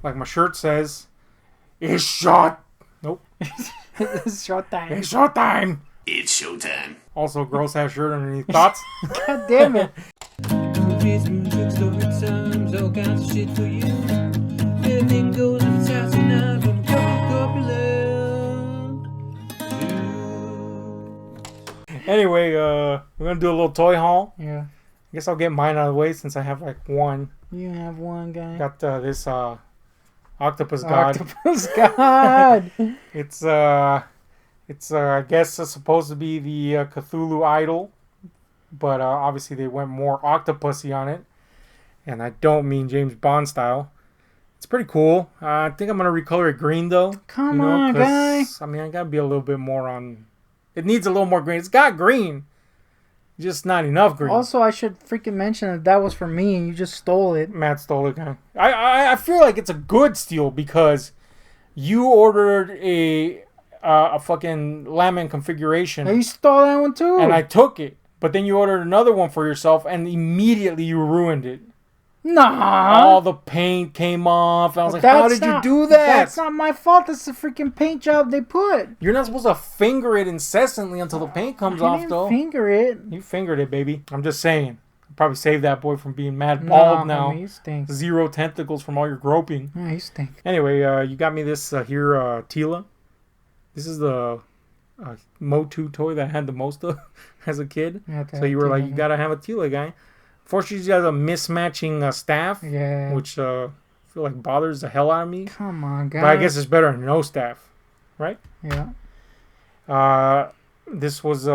like my shirt says, it's shot. Nope. It's showtime. It's showtime. It's showtime. Also, gross ass shirt underneath. Thoughts? God damn it. Movies, music, story times, all kinds of shit for you. Everything goes if it's happening now from Anyway, we're gonna do a little toy haul. Yeah. I guess I'll get mine out of the way since I have like one. You have one guy. Got this octopus god. Octopus god. It's I guess it's supposed to be the Cthulhu idol, but obviously they went more octopusy on it, and I don't mean James Bond style. It's pretty cool. I think I'm gonna recolor it green though. Come on, guy. I mean, I gotta be a little bit more on. It needs a little more green. It's got green, just not enough green. Also, I should freaking mention that was for me and you just stole it. Matt stole it, guy. I feel like it's a good steal because you ordered a fucking laminate configuration. Oh, you stole that one too. And I took it. But then you ordered another one for yourself and immediately you ruined it. Nah. All the paint came off. I was like, how did you do that? That's not my fault. That's the freaking paint job they put. You're not supposed to finger it incessantly until the paint comes off, though. Finger it. You fingered it, baby. I'm just saying. Probably save that boy from being mad bald now. He stinks. 0 tentacles from all your groping. Yeah, he stinks. Anyway, you got me this here, Tila. This is the Motu toy that I had the most of as a kid. Yeah, so you were like, you gotta have a Tila guy. Fortunately, she has a mismatching staff, which I feel like bothers the hell out of me. Come on, guys. But I guess it's better than no staff, right? Yeah. This was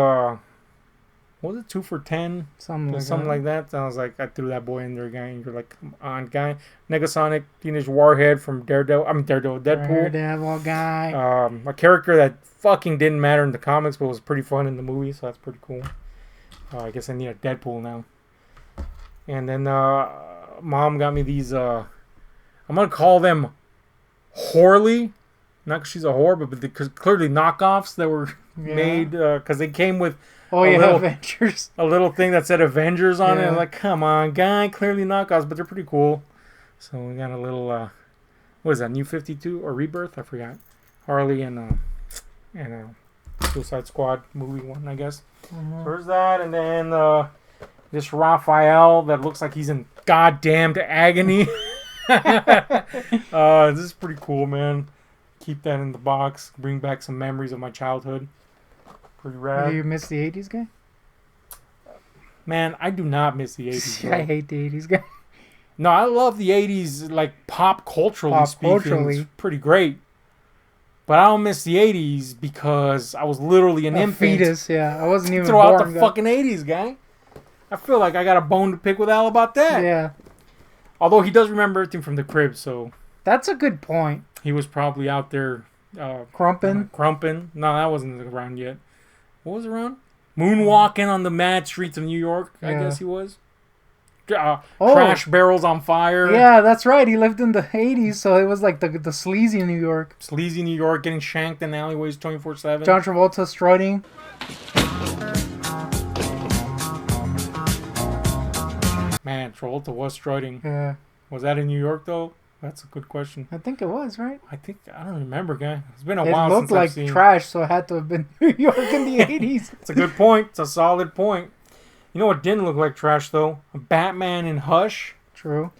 what was it, 2 for $10? Something like that. So I was like, I threw that boy in there, guy. And you're like, come on, guy. Negasonic Teenage Warhead from Deadpool. Daredevil guy. A character that fucking didn't matter in the comics, but was pretty fun in the movie, so that's pretty cool. I guess I need a Deadpool now. And then Mom got me these, I'm going to call them Horley. Not because she's a whore, but because clearly knockoffs that were made, because they came with Avengers. A little thing that said Avengers on it. I was like, come on, guy, clearly knockoffs, but they're pretty cool. So we got a little, what is that, New 52 or Rebirth? I forgot. Harley and Suicide Squad movie one, I guess. Mm-hmm. So there's that, and then this Raphael that looks like he's in goddamn agony. This is pretty cool, man. Keep that in the box. Bring back some memories of my childhood. Pretty rad. Do you miss the 80s guy? Man, I do not miss the 80s. I hate the 80s guy. No, I love the 80s, like pop culturally speaking. It's pretty great. But I don't miss the 80s because I was literally an infant. Fetus, yeah. I wasn't even throw born. Out the fucking 80s, guy. I feel like I got a bone to pick with Al about that. Yeah. Although he does remember everything from the crib, so... That's a good point. He was probably out there... Crumping? Crumping. No, that wasn't around yet. What was around? Moonwalking on the mad streets of New York, I guess he was. Trash barrels on fire. Yeah, that's right. He lived in the 80s, so it was like the sleazy New York. Sleazy New York, getting shanked in alleyways 24/7. John Travolta strutting. Man, Travolta was strutting. Yeah. Was that in New York, though? That's a good question. I think it was, right? I don't remember, guy. It's been a while since I've seen it. It looked like trash, so it had to have been New York in the 80s. It's a good point. It's a solid point. You know what didn't look like trash, though? A Batman in Hush. True.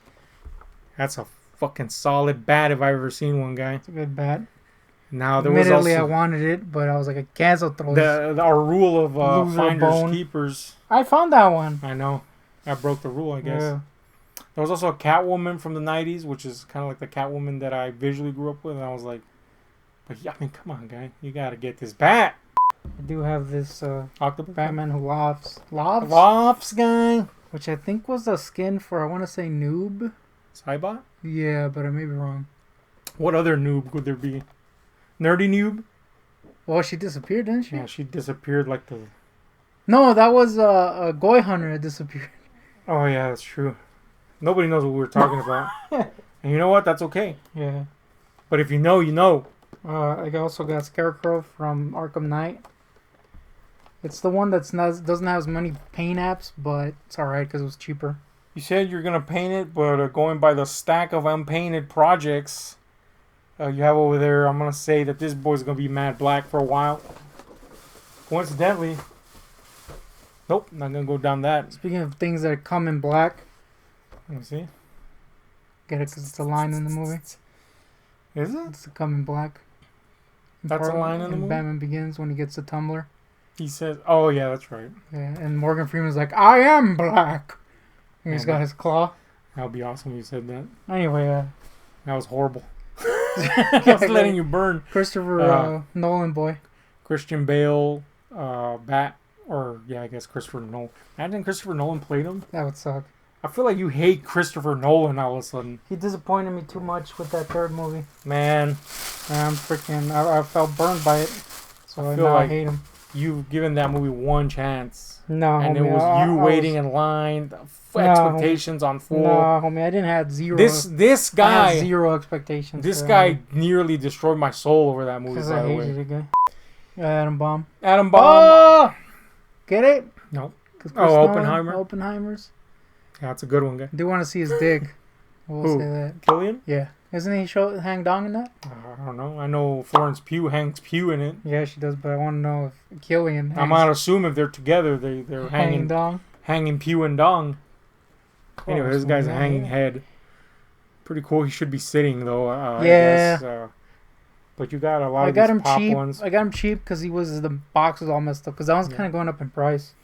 That's a fucking solid bat if I've ever seen one, guy. It's a good bat. Now, there was Admittedly, also... I wanted it, but I was like, I cancel throws. Our rule of finders keepers. I found that one. I know. I broke the rule, I guess. Yeah. There was also a Catwoman from the 90s, which is kind of like the Catwoman that I visually grew up with. And I was like, but yeah, I mean, come on, guy. You got to get this bat. I do have this Octopus Batman who laughs. Laughs, guy. Which I think was a skin for, I want to say, Noob. Cybot? Yeah, but I may be wrong. What other noob could there be? Nerdy noob? Well, she disappeared, didn't she? Yeah, she disappeared like the... No, that was a Goy Hunter that disappeared. Oh, yeah, that's true. Nobody knows what we were talking about. And you know what? That's okay. Yeah. But if you know, you know. I also got Scarecrow from Arkham Knight. It's the one doesn't have as many paint apps, but it's alright because it was cheaper. You said you're gonna paint it, but going by the stack of unpainted projects you have over there, I'm gonna say that this boy's gonna be mad black for a while. Coincidentally, nope, not gonna go down that. Speaking of things that come in black, Let me see. get it because it's a line in the movie. Is it? It's a come in black. That's a line in the movie? Batman Begins when he gets the tumbler. He says, "Oh yeah, that's right." Yeah, and Morgan Freeman's like, "I am black." And he's got his claw. That would be awesome if you said that. Anyway, That was horrible. Just letting you burn. Christopher Nolan boy. Christian Bale, I guess Christopher Nolan. Imagine Christopher Nolan played him. That would suck. I feel like you hate Christopher Nolan all of a sudden. He disappointed me too much with that third movie. Man, I felt burned by it. So feel now like I hate him. you've given that movie one chance. No, And homie, it was I you was- waiting in line, expectations on full. No, homie, I didn't have zero. This I guy, had zero expectations. this for that guy movie. nearly destroyed my soul over that movie. Because By I the hated way, it, guy. Adam Bomb. Adam Bomb. Oh! Get it? No. 'Cause Oh, Chris Nolan, Oppenheimer? Oppenheimer's. Yeah, that's a good one, guy. I do want to see his dick. We'll Who? say that. Killian? Yeah. Isn't he hang dong in that? I don't know. I know Florence Pugh hangs Pugh in it. Yeah, she does, but I want to know if Killian I'm gonna assume if they're together, they're hang dong. hanging Pugh and Dong. Anyway, this guy's a yeah, hanging yeah. head. Pretty cool. He should be sitting though. I Yeah. guess, but you got a lot I of got these him pop cheap. ones. I got him cheap because the box was all messed up. Because that one's Yeah. kind of going up in price.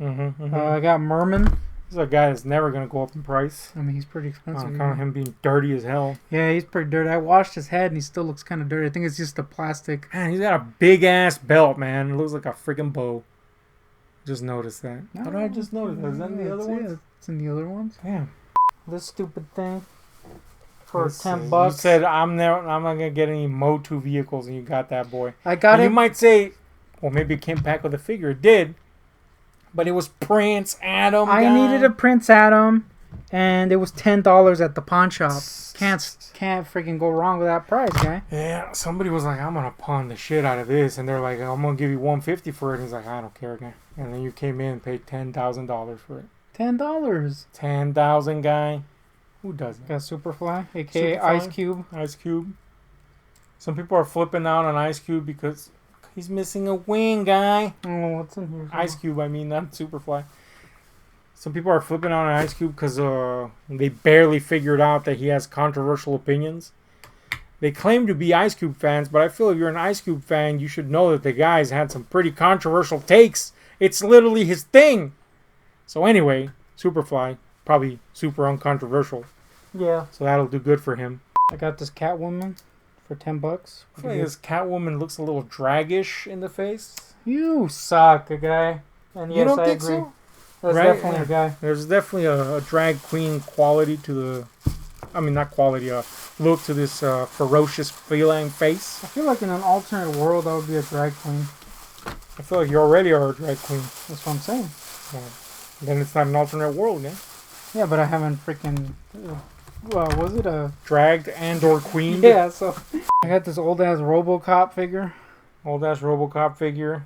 Mm-hmm, I got Merman. This is a guy that's never gonna go up in price. I mean, he's pretty expensive. On account of him being dirty as hell. Yeah, he's pretty dirty. I washed his head and he still looks kind of dirty. I think it's just the plastic. Man, he's got a big ass belt, man. It looks like a freaking bow. Just noticed that. How did I just notice that? Is that in the other ones? It's in the other ones. Damn. This stupid thing for Let's see. $10. You said I'm not gonna get any Motu vehicles, and you got that, boy. I got And it. you might say, well, maybe it came back with a figure. It did, but it was Prince Adam. I guy. needed a Prince Adam, and it was $10 at the pawn shop. Can't freaking go wrong with that price, guy. Yeah, somebody was like, I'm gonna pawn the shit out of this, and they're like, I'm gonna give you $150 for it. And he's like, I don't care, guy. And then you came in and paid $10,000 for it. $10. 10,000, guy. Who does that? Got Superfly, aka Superfly? Ice Cube. Ice Cube. Some people are flipping out on Ice Cube because he's missing a wing, guy. Oh, what's in here? Ice Cube, I mean, not Superfly. Some people are flipping out on Ice Cube because they barely figured out that he has controversial opinions. They claim to be Ice Cube fans, but I feel if you're an Ice Cube fan, you should know that the guy's had some pretty controversial takes. It's literally his thing. So anyway, Superfly, probably super uncontroversial. Yeah. So that'll do good for him. I got this Catwoman for $10. I feel like this Catwoman looks a little draggish in the face. You suck, guy. And You yes, don't I think agree. so? That's Right? definitely a guy. There's definitely a drag queen quality to the... I mean, not quality, look to this ferocious feline face. I feel like in an alternate world, I would be a drag queen. I feel like you already are a drag queen. That's what I'm saying. Then it's not an alternate world, yeah? Yeah, but I haven't freaking... was it a... Dragged and or queen. Yeah, so... I got this old-ass RoboCop figure Old ass Robocop figure.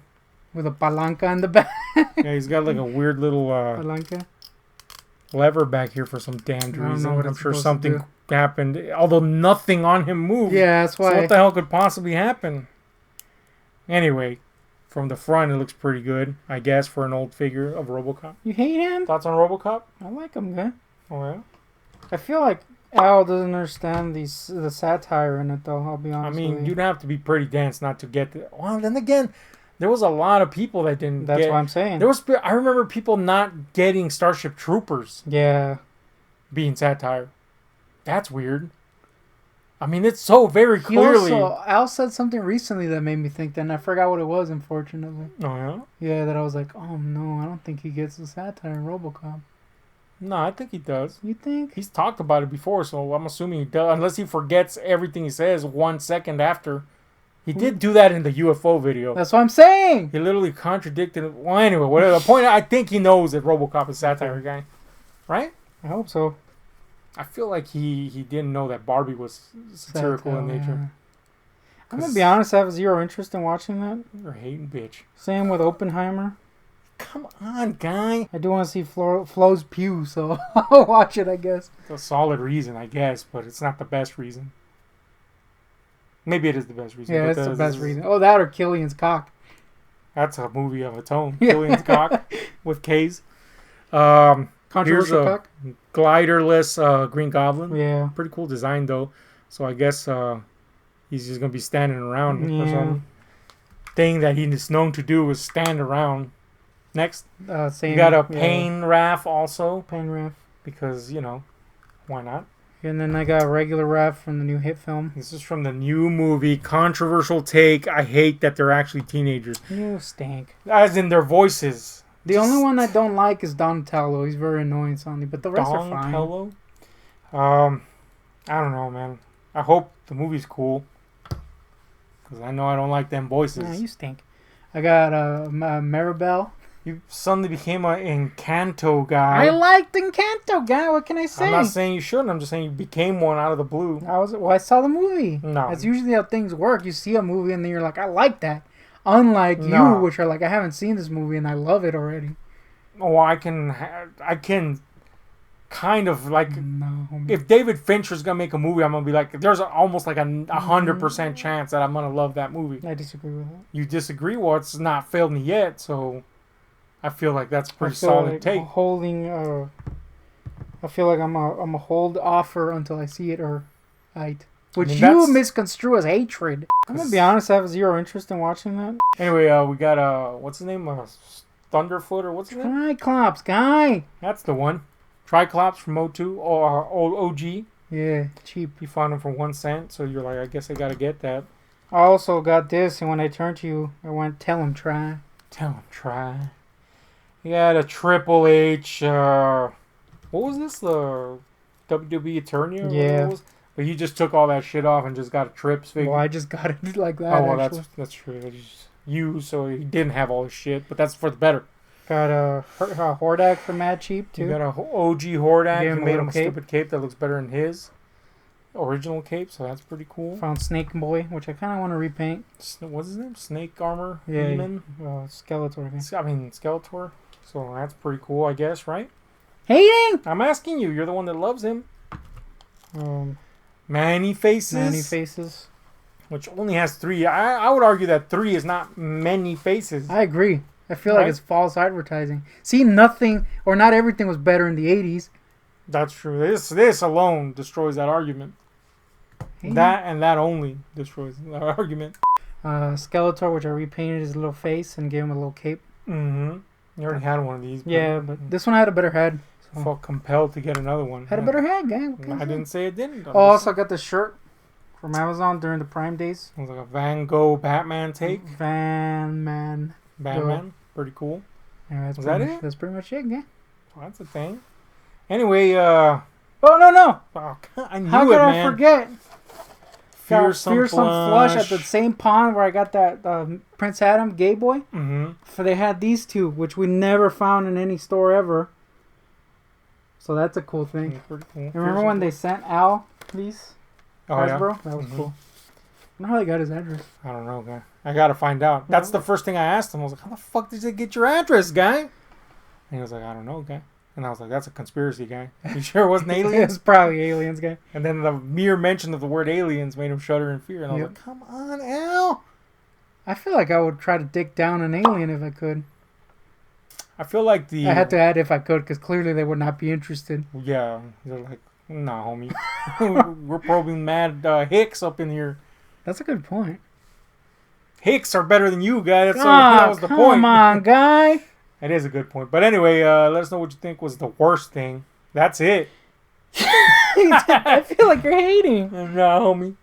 with a palanca in the back. Yeah, he's got like a weird little Palanca? lever back here for some damned don't know reason. what I'm it's sure supposed to something happened, although nothing on him moved. Yeah, that's So why... what the hell could possibly happen? Anyway, from the front it looks pretty good, I guess, for an old figure of RoboCop. You hate him? Thoughts on RoboCop? I like him, guy. Oh yeah. I feel like Al doesn't understand the satire in it, though. I'll be I honest. mean, with you. you'd have to be pretty dense not to get the... Well, then again, there was a lot of people that didn't That's get... what I'm saying. There was... I remember people not getting Starship Troopers Yeah. being satire. That's weird. I mean, it's so very He clearly... also, Al said something recently that made me think that, and I forgot what it was, unfortunately. Oh, yeah? Yeah, that I was like, oh no, I don't think he gets the satire in RoboCop. No, I think he does. You think? He's talked about it before, so I'm assuming he does. Unless he forgets everything he says 1 second after. He did do that in the UFO video. That's what I'm saying! He literally contradicted... Well, anyway, whatever. The point, I think he knows that RoboCop is satire, guy. Right? I hope so. I feel like he didn't know that Barbie was satirical in Satire, nature. yeah. I'm gonna be honest, I have zero interest in watching that. You're a hating bitch. Same with Oppenheimer. come on, guy. I do want to see Flo's Pugh, so I'll watch it, I guess. It's a solid reason, I guess, but it's not the best reason. Maybe it is the best reason. Yeah, but that's the best reason. Oh, that or Killian's cock. That's a movie of its own. Yeah. Killian's cock with K's. Here's Controversial a cock? gliderless Green Goblin. Yeah. Pretty cool design, though. So I guess he's just going to be standing around or Yeah. something. Thing that he is known to do is stand around. Next, Same. you got a Pain Raff also. Pain Raff. Because, why not? And then I got a regular Raff from the new hit film. This is from the new movie. Controversial take. I hate that they're actually teenagers. You stink. As in their voices. The only one I don't like is Donatello. He's very annoying sounding, but the rest are fine. Donatello? I don't know, man. I hope the movie's cool. Because I know I don't like them voices. Nah, you stink. I got Maribel. You suddenly became an Encanto guy. I liked Encanto, guy. What can I say? I'm not saying you shouldn't. I'm just saying you became one out of the blue. I saw the movie. No. That's usually how things work. You see a movie and then you're like, I like that. Unlike No. you, which are like, I haven't seen this movie and I love it already. Oh, I can kind of like... No. If David Fincher's going to make a movie, I'm going to be like... There's almost like a 100% chance that I'm going to love that movie. I disagree with that. You disagree? Well, it's not failed me yet, so... I feel like that's a pretty I feel solid like take. I feel like I'm a hold offer until I see it or right. Which mean, you that's- misconstrue as hatred. I'm gonna be honest, I have zero interest in watching that. Anyway, we got what's his name? Thunderfoot or what's his name? Triclops, guy. That's the one. Triclops from O2 or old OG. Yeah, cheap. You found him for 1 cent, so you're like, I guess I gotta get that. I also got this, and when I turned to you, I went, tell him, try. Tell him, try. You got a Triple H. What was this? The WWE attorney? Or Yeah. whatever it was? But you just took all that shit off and just got a Trips figure. Well, I just got it like that. Oh, well, actually. that's true. So he didn't have all his shit, but that's for the better. Got a Hordak for mad cheap, too. You got a OG Hordak. Gave him You a made little him a cape. stupid cape that looks better than his original cape, so that's pretty cool. Found Snake Boy, which I kind of want to repaint. What's his name? Snake Armor? Yeah, Demon? Skeletor. Again. Skeletor. So that's pretty cool, I guess, right? Hating! I'm asking you. You're the one that loves him. Um, Manny Faces. Manny Faces. Which only has 3. I would argue that 3 is not many faces. I agree. I feel Right? like it's false advertising. See, nothing or not everything was better in the 80s. That's true. This alone destroys that argument. Hey. That and that only destroys that argument. Skeletor, which I repainted his little face and gave him a little cape. Mm-hmm. You already had one of these. Yeah, but this one had a better head. I felt compelled to get another one. Had a better head, guy. What can I say? didn't say it didn't. Oh, also got the shirt from Amazon during the Prime days. It was like a Van Gogh Batman take. Van Man. Batman. Pretty cool. Yeah, that's Was pretty that much, it? That's pretty much it, guy. Well, that's a thing. Anyway, Oh, no. I knew How it, could I man. forget? Fearsome Flush at the same pond where I got that Prince Adam gay boy. Mm-hmm. So they had these two, which we never found in any store ever. So that's a cool thing. Pretty cool. Remember when they sent Al these? Oh, yeah. Hasbro? That was cool. I wonder how they got his address. I don't know, guy. I gotta find out. That's the first thing I asked him. I was like, how the fuck did they get your address, guy? And he was like, I don't know, guy. And I was like, that's a conspiracy, guy. You sure it wasn't aliens? It's probably aliens, guy. And then the mere mention of the word aliens made him shudder in fear. And I was Yep. like, come on, Al. I feel like I would try to dig down an alien if I could. I feel like the... I had to add if I could, because clearly they would not be interested. Yeah. They're like, nah, homie. We're probing mad Hicks up in here. That's a good point. Hicks are better than you, guy. That was the point. Come on, guy. It is a good point. But anyway, let us know what you think was the worst thing. That's it. I feel like you're hating. Nah, homie.